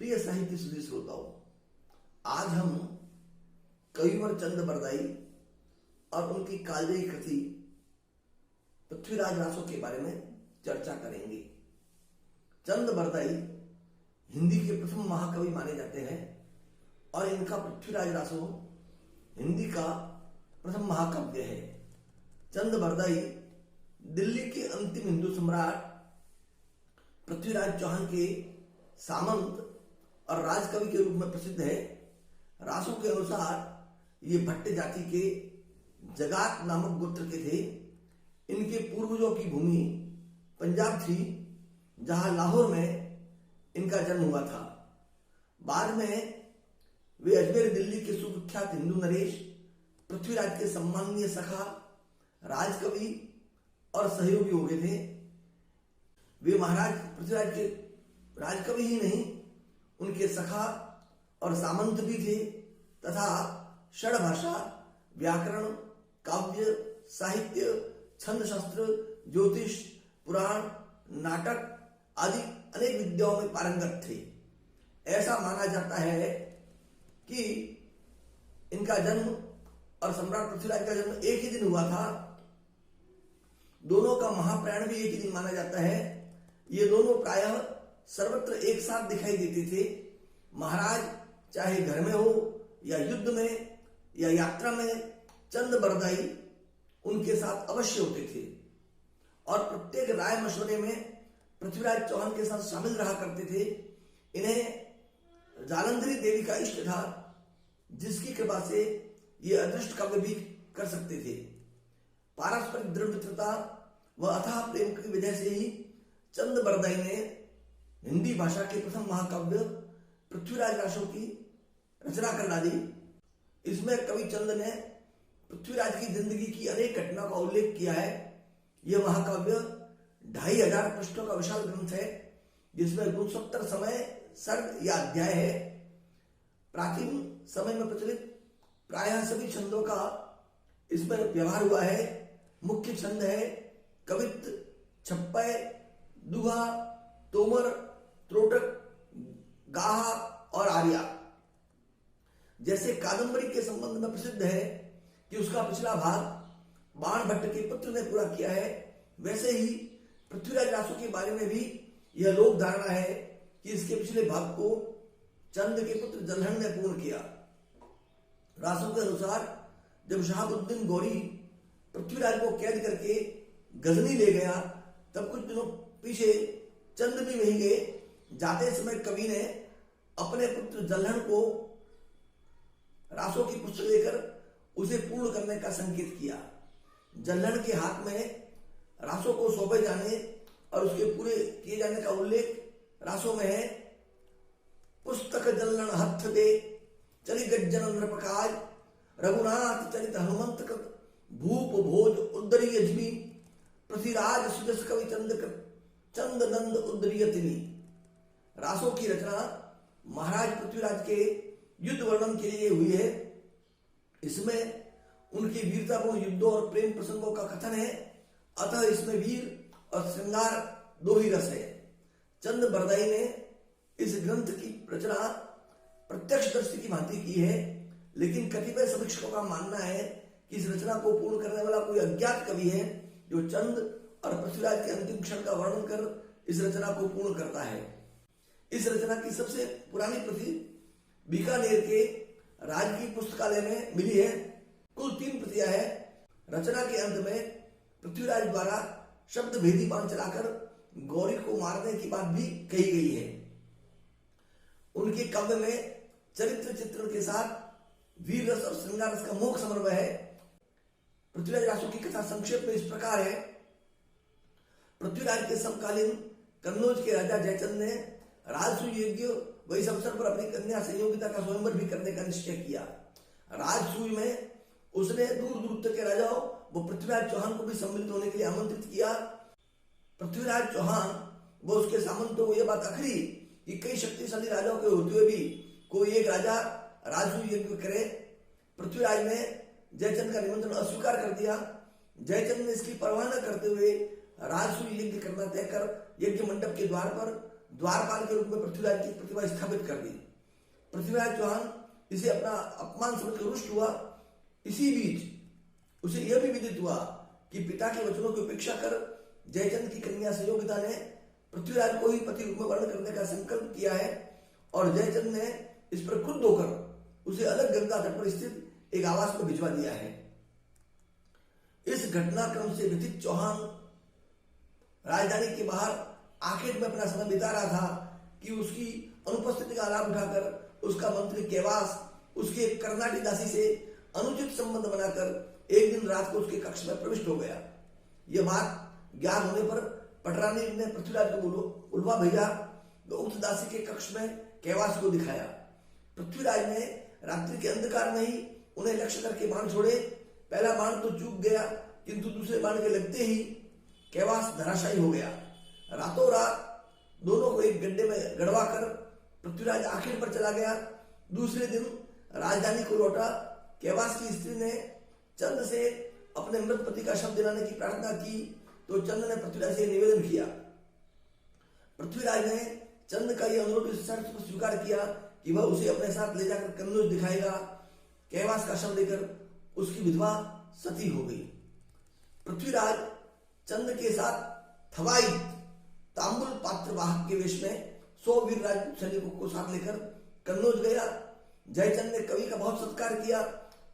प्रिय साहित्य सुधी श्रोताओं, आज हम कविवर चंद बरदाई और उनकी कालजयी कृति पृथ्वीराज रासो के बारे में चर्चा करेंगे। चंद बरदाई हिंदी के प्रथम महाकवि माने जाते हैं और इनका पृथ्वीराज रासो हिंदी का प्रथम महाकाव्य है। चंद बरदाई दिल्ली के अंतिम हिंदू सम्राट पृथ्वीराज चौहान के सामंत और राजकवि के रूप में प्रसिद्ध है। रासो के अनुसार ये भट्ट जाति के जगात नामक गोत्र के थे। इनके पूर्वजों की भूमि पंजाब थी, जहां लाहौर में इनका जन्म हुआ था। बाद में वे अजमेर दिल्ली के सुविख्यात हिंदू नरेश पृथ्वीराज के सम्माननीय सखा, राजकवि और सहयोगी हो गए थे। वे महाराज पृथ्वीराज के राजकवि ही नहीं, उनके सखा और सामंत भी थे तथा षड भाषा, व्याकरण, काव्य, साहित्य, छंद शास्त्र, ज्योतिष, पुराण, नाटक आदि अनेक विद्याओं में पारंगत थे। ऐसा माना जाता है कि इनका जन्म और सम्राट पृथ्वीराज का जन्म एक ही दिन हुआ था। दोनों का महाप्रयाण भी एक ही दिन माना जाता है। ये दोनों प्रायः सर्वत्र एक साथ दिखाई देते थे। महाराज चाहे घर में हो या युद्ध में या यात्रा में, चंद बरदाई उनके साथ अवश्य होते थे और प्रत्येक राय मशवरे में पृथ्वीराज चौहान के साथ शामिल रहा करते थे। इन्हें जालंधरी देवी का इष्ट था, जिसकी कृपा से ये अदृष्ट काव्य भी कर सकते थे। पारस्परिक दृढ़ मित्रता व अथाह प्रेम की वजह से ही चंद बरदाई ने हिंदी भाषा के प्रथम महाकाव्य पृथ्वीराज रासो की रचना कर डाली। इसमें कवि चंद ने पृथ्वीराज की जिंदगी की अनेक घटनाओं का उल्लेख किया है। यह महाकाव्य 2500 पृष्ठों का विशाल ग्रंथ है, जिसमें 270 समय सर्ग या अध्याय है। प्राचीन समय में प्रचलित प्रायः सभी छंदों का इसमें व्यवहार हुआ है। मुख्य छंद है कवित्त, छप्पय, दुहा, तोमर, त्रोटक, गाहा और आर्या। जैसे कादंबरी के संबंध में प्रसिद्ध है कि उसका पिछला भाग बाण भट्ट के पुत्र ने पूरा किया है, वैसे ही पृथ्वीराज रासो के बारे में भी यह लोक धारणा है कि इसके पिछले भाग को चंद के पुत्र जल्हन ने पूर्ण किया। रासो के अनुसार जब शहाबुद्दीन गौरी पृथ्वीराज को कैद करके गजनी ले गया, तब कुछ दिनों पीछे चंद भी वहीं गए। जाते समय कवि ने अपने पुत्र जल्हन को रासो की पुस्तक देकर उसे पूर्ण करने का संकेत किया। जल्हन के हाथ में रासो को सौंपे जाने और उसके पूरे किए जाने का उल्लेख रासो में है। पुस्तक जल्हन हथ दे चली गज्जन नृपकाज, रघुनाथ चरित हनुमंत भूप भोज उदरी अजमी, पृथ्वीराज सुजस कवि चंद नंद उदरियतिनी। रासो की रचना महाराज पृथ्वीराज के युद्ध वर्णन के लिए हुई है। इसमें उनकी वीरतापूर्ण युद्धों और प्रेम प्रसंगों का कथन है, अतः इसमें वीर और श्रृंगार दो ही रस है। चंद बरदाई ने इस ग्रंथ की रचना प्रत्यक्षदर्शी की भांति की है, लेकिन कतिपय समीक्षकों का मानना है कि इस रचना को पूर्ण करने वाला कोई अज्ञात कवि है, जो चंद और पृथ्वीराज के अंतिम क्षण का वर्णन कर इस रचना को पूर्ण करता है। इस रचना की सबसे पुरानी प्रति बीकानेर के राजकीय पुस्तकालय में मिली है। कुल 3 प्रतियां हैं। रचना के अंत में पृथ्वीराज द्वारा शब्द भेदी बाण चलाकर गौरी को मारने की बात भी कही गई है। उनके काव्य में चरित्र चित्रण के साथ वीर रस और श्रृंगार रस का मोह समन्वय है। पृथ्वीराज रासो की कथा संक्षेप में इस प्रकार है। पृथ्वीराज के समकालीन कन्नौज के राजा जयचंद ने राजसूय यज्ञ व इस अवसर पर अपनी कन्या संयोगिता का स्वयंवर भी करने का निश्चय किया। राजसूय में उसने दूर दूर तक के राजाओं व पृथ्वीराज चौहान को भी सम्मिलित होने के लिए आमंत्रित किया। पृथ्वीराज चौहान व उसके सामंतों को यह बात अखरी कि कई शक्तिशाली राजाओं के होते हुए भी कोई एक राजा राजसूय यज्ञ करे। पृथ्वीराज ने जयचंद का निमंत्रण अस्वीकार कर दिया। जयचंद ने इसकी परवाह न करते हुए राजसूय यज्ञ करना तय कर यज्ञ मंडप के द्वार पर द्वारपाल के रूप में पृथ्वीराज की प्रतिमा स्थापित कर दी। पृथ्वीराज चौहान इसे अपना अपमान समझकर रुष्ट हुआ। इसी बीच उसे यह भी विदित हुआ कि पिता के वचनों की उपेक्षा कर जयचंद की कन्या संयोगिता ने पृथ्वीराज को ही पति रूप में वर्ण करने का संकल्प किया है और जयचंद ने इस पर क्रुद्ध होकर उसे अलग गंगा तट पर स्थित एक आवास में भिजवा दिया है। इस घटनाक्रम से व्यथित चौहान राजधानी के बाहर आखेट में अपना समय बिता रहा था कि उसकी अनुपस्थिति का लाभ उठाकर उसका मंत्री केवास उसके कर्नाटी दासी से अनुचित संबंध बनाकर एक दिन रात को उसके कक्ष में प्रविष्ट हो गया। यह बात ज्ञात होने पर पटरानी ने पृथ्वीराज को बुलवा भेजा। उक्त दासी के कक्ष में केवास को दिखाया। पृथ्वीराज ने रात्रि के अंधकार में ही उन्हें लक्ष्य करके बाण छोड़े। पहला बाण तो चूक गया, किंतु दूसरे बाण के लगते ही केवास धराशायी हो गया। रातों रात दोनों को एक गड्ढे में गड़वा कर पृथ्वीराज आखिर पर चला गया। दूसरे दिन राजधानी को लौटा। केवास की स्त्री ने चंद से अपने मृत पति का शव दिलाने की प्रार्थना की तो चंद ने पृथ्वीराज से निवेदन किया। पृथ्वीराज ने चंद का यह अनुरोध इस शर्त पर स्वीकार किया कि वह उसे अपने साथ ले जाकर कन्नौज दिखाएगा। केवास का शव लेकर उसकी विधवा सती हो गई। पृथ्वीराज चंद के साथ थवाई तांबुल पात्र वाहक के वेश में 100 वीर राजपूत सैनिकों को साथ लेकर कन्नौज गया। जयचंद ने कवि का बहुत सत्कार किया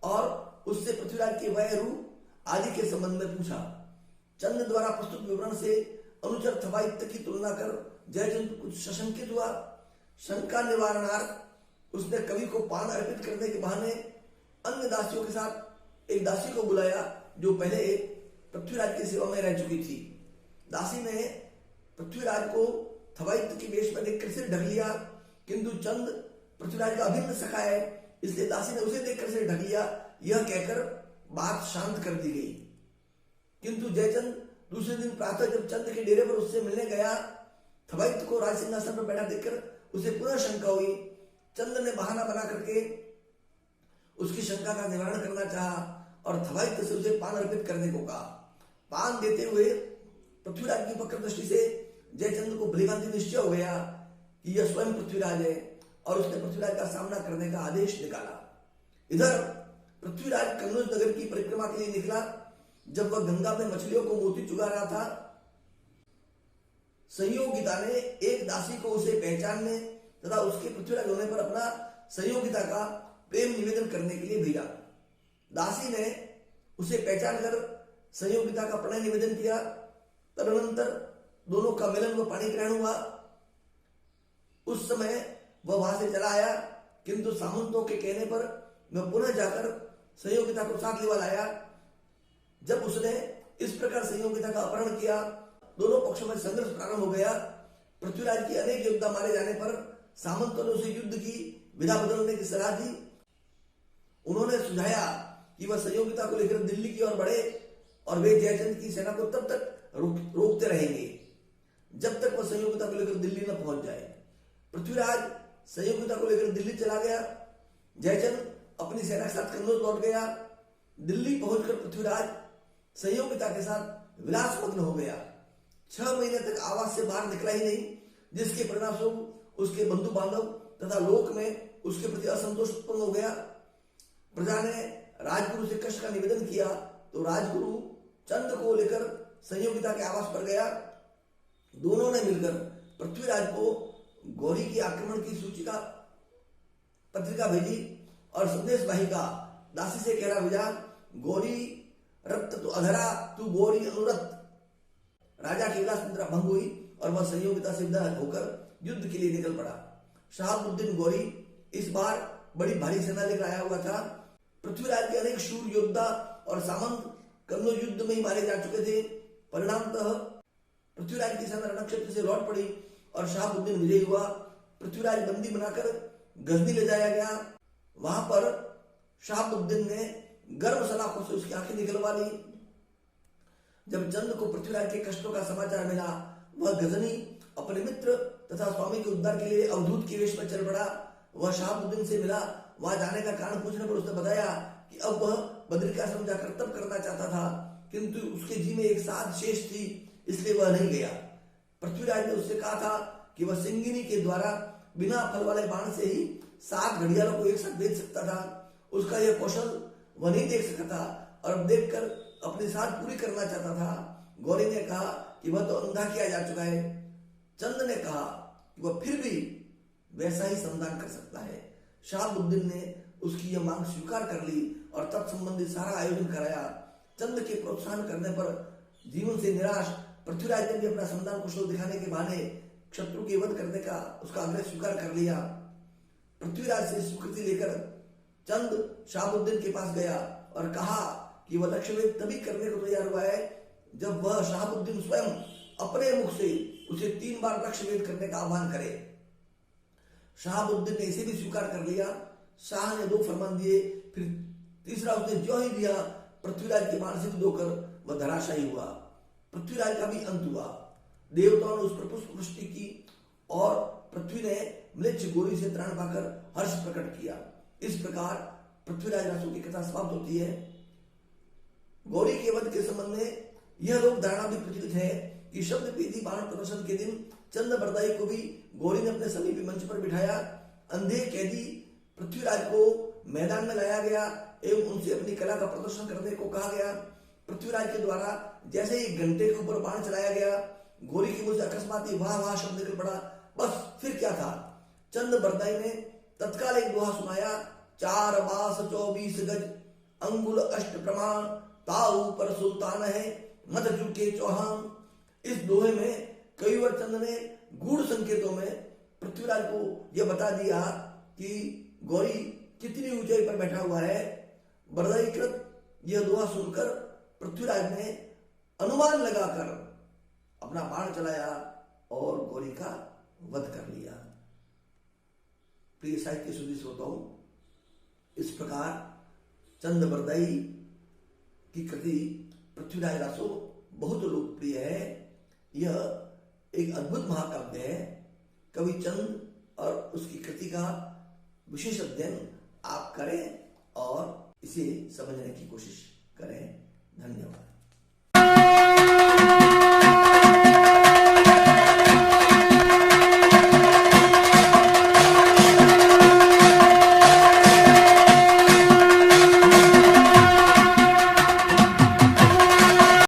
और उससे पृथ्वीराज के वय रूप आदि के संबंध में पूछा। चंद द्वारा प्रस्तुत विवरण से अनुचर थवाई की तुलना कर जयचंद कुछ सशंकित हुआ। शंका निवारणार्थ उसने कवि को पान अर्पित करने के बहाने अन्य दासियों के साथ एक दासी को बुलाया जो पहले पृथ्वीराज की सेवा में रह चुकी थी। दासी ने पृथ्वीराज को थवाइत्य के वेश में देखकर सिर ढक लिया, किंतु चंद पृथ्वीराज का अभिन्न सखा है, इसलिए दासी ने उसे देखकर सिर ढक लिया। यह कहकर बात शांत कर दी गई। किंतु जयचंद दूसरे दिन प्रातः जब चंद के डेरे पर उससे मिलने गया, थवाइत्य को राज सिंहासन पर बैठा देखकर उसे पुनः शंका हुई। चंद ने बहाना बना करके उसकी शंका का निवारण करना चाहा और थवाइत्य से उसे पान अर्पित करने को कहा। पान देते हुए पृथ्वीराज की वक्र दृष्टि से जयचंद को भलीभांति निश्चय हो गया कि यह स्वयं पृथ्वीराज है और उसने पृथ्वीराज का सामना करने का आदेश निकाला। इधर पृथ्वीराज कन्नौज नगर की परिक्रमा के लिए निकला। जब वह गंगा में मछलियों को मोती चुगा रहा था, संयोगिता ने एक दासी को उसे पहचानने तथा उसके पृथ्वीराज होने पर अपना संयोगिता का प्रेम निवेदन करने के लिए भेजा। दासी ने उसे पहचान कर संयोगिता का प्रणय निवेदन किया। तदनंतर दोनों का मिलन व पाणी ग्रहण हुआ। उस समय वह वहां से चला आया, किंतु सामंतों के कहने पर वह पुनः जाकर संयोगिता को साथ लेवा लाया। जब उसने इस प्रकार संयोगिता का अपहरण किया, दोनों पक्षों में संघर्ष प्रारंभ हो गया। पृथ्वीराज की अनेक योद्धा मारे जाने पर सामंतों ने उसे युद्ध की विधा बदलने की सलाह दी। उन्होंने सुझाया कि वह संयोगिता को लेकर दिल्ली की ओर बढ़े और वे जयचंद की सेना को तब तक रोकते रहेंगे जब तक वह संयोगिता को लेकर दिल्ली न पहुंच जाए। पृथ्वीराज संयोगिता को लेकर दिल्ली चला गया। जयचंद अपनी सेना के साथ कन्नौज लौट गया। दिल्ली पहुंचकर पृथ्वीराज संयोगिता के साथ विलास मग्न हो गया। 6 महीने तक आवास से बाहर निकला ही नहीं, जिसके परिणामस्वरूप उसके बंधु बांधव तथा लोक में उसके प्रति असंतोष उत्पन्न हो गया। प्रजा ने राजगुरु से कष्ट का निवेदन किया तो राजगुरु चंद को लेकर संयोगिता के आवास पर गया। दोनों ने मिलकर पृथ्वीराज को गौरी की आक्रमण की सूची का पत्रिका भेजी और संदेश वाहिका दासी से कहना भेजा, गौरी रक्त तो अधरा तू गौरी अनुरत। राजा की विलास निद्रा भंग हुई और वह संयोगिता से विदा होकर युद्ध के लिए निकल पड़ा। शहाबुद्दीन गौरी इस बार बड़ी भारी सेना लेकर आया हुआ था। पृथ्वीराज के अनेक शूर योद्धा और सामंत कन्नौज युद्ध में ही मारे जा चुके थे। परिणामतः पृथ्वीराज की सेना रणक्षेत्र से लौट पड़ी और शहाबुद्दीन विजयी हुआ। पृथ्वीराज बंदी बनाकर गजनी ले जाया गया। वहां पर शहाबुद्दीन ने गर्म सलाखों से उसकी आंखें निकलवा ली। जब चंद को पृथ्वीराज के कष्टों का समाचार मिला, वह गजनी अपने मित्र तथा स्वामी के उद्धार के लिए अवधूत के वेश में चल पड़ा। वह शहाबुद्दीन से मिला। वहां जाने का कारण पूछने पर उसने बताया कि अब वह बद्रिकाश्रम जाकर तप करना चाहता था, किंतु उसके जी में एक साध शेष थी, इसलिए वह नहीं गया। पृथ्वीराज ने उससे कहा था कि वह सिंगिनी के द्वारा बिना फल वाले बाण से ही 7 घड़ियालों को एक साथ भेज सकता था। उसका यह कौशल वह नहीं देख सकता था और अब देखकर अपनी साथ पूरी करना चाहता था। गौरी ने कहा कि वह तो अंधा किया जा चुका है। चंद ने कहा कि वह फिर भी वैसा ही समाधान कर सकता है। शहाबुद्दीन ने उसकी यह मांग स्वीकार कर ली और तत्संबंधी सारा आयोजन कराया। चंद के प्रोत्साहन करने पर जीवन से निराश पृथ्वीराज ने भी अपना समाधान कुशल दिखाने के बहाने शत्रु के वध करने का उसका आग्रह स्वीकार कर लिया। पृथ्वीराज से स्वीकृति लेकर चंद शहाबुद्दीन के पास गया और कहा कि वह लक्ष्यभेद तभी करने को तैयार हुआ है जब वह शहाबुद्दीन स्वयं अपने मुख से उसे 3 बार लक्ष्यभेद करने का आह्वान करे। शहाबुद्दीन ने इसे भी स्वीकार कर लिया। शाह ने 2 फरमान दिए, फिर तीसरा उसने जो ही दिया पृथ्वीराज के बाण से विद्ध होकर वह धराशायी हुआ। पृथ्वीराज का भी अंत हुआ। देवताओं ने उस पर पुष्प वृष्टि की और पृथ्वी ने म्लेच्छ गौरी से त्राण पाकर हर्ष प्रकट किया। इस प्रकार पृथ्वीराज रासो की कथा समाप्त होती है। गौरी के वध के संबंध में यह लोक धारणा भी प्रचलित है कि शब्द पेदी बाण प्रदर्शन के दिन चंद बरदाई को भी गौरी ने अपने समीपी मंच पर बिठाया। अंधे कैदी पृथ्वीराज को मैदान में लाया गया एवं उनसे अपनी कला का प्रदर्शन करने को कहा गया। पृथ्वीराज के द्वारा जैसे ही घंटे के ऊपर बाण चलाया गया, गौरी के मुंह से अकस्मात ही वाह वाह शब्द निकल पड़ा। बस फिर क्या था, चंद बरदाई ने तत्काल एक दोहा सुनाया, 4 बास 24 गज अंगुल अष्ट प्रमाण ताऊ पर सुल्तान है मत चुके चौहान। इस दोहे में कई बार चंद ने गूढ़ संकेतों में पृथ्वीराज को यह बता दिया कि गौरी कितनी ऊंचाई पर बैठा हुआ है। बरदाई कृत यह दोहा सुनकर पृथ्वीराज ने अनुमान लगाकर अपना बाण चलाया और गौरी का वध कर लिया। प्रिय साहित्य सुधी श्रोताओं, इस प्रकार चंद बरदाई की कृति पृथ्वीराज रासो बहुत लोकप्रिय है। यह एक अद्भुत महाकाव्य है। कवि चंद और उसकी कृति का विशेष अध्ययन आप करें और इसे समझने की कोशिश करें। धन्यवाद।